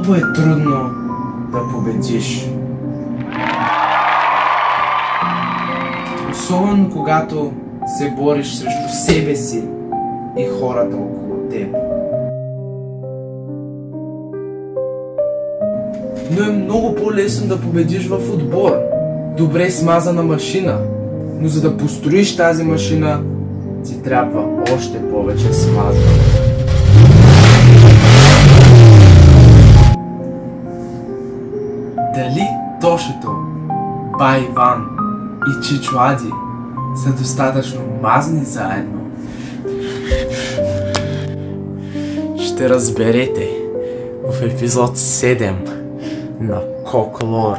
Много е трудно да победиш. Особено когато се бориш срещу себе си и хората около теб. Но е много по-лесно да победиш в отбор. Добре смазана машина. Но за да построиш тази машина, ти трябва още повече смазване. Дали Тошето, Бай Иван и Чичо Ади са достатъчно мазни заедно? Ще разберете в епизод 7 на Коклор.